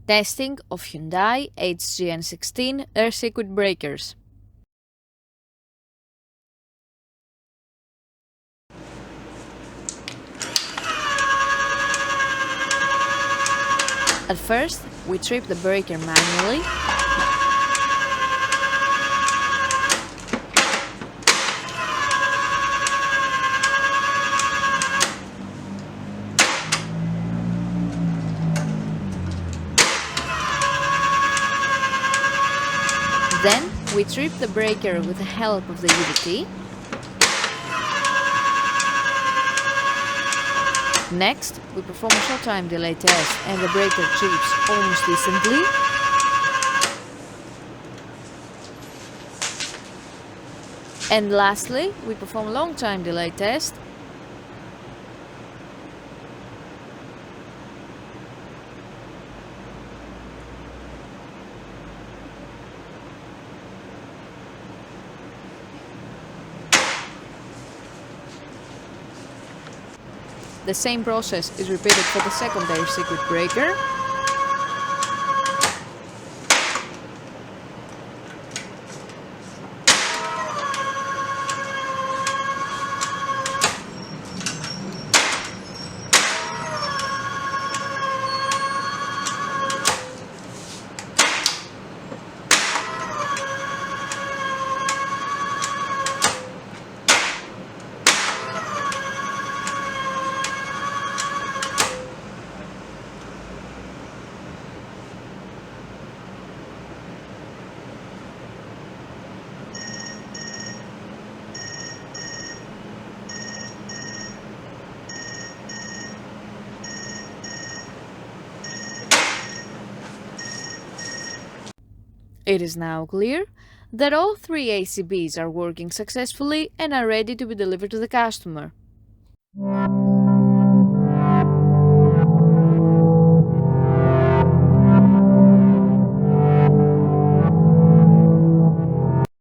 Testing of Hyundai HGN16 air circuit breakers. At first, we trip the breaker manually. Then, we trip the breaker with the help of the UVT. Next, we perform a short time delay test and the breaker trips almost instantly. And lastly, we perform a long time delay test. The same process is repeated for the secondary circuit breaker. It is now clear that all three ACBs are working successfully and are ready to be delivered to the customer.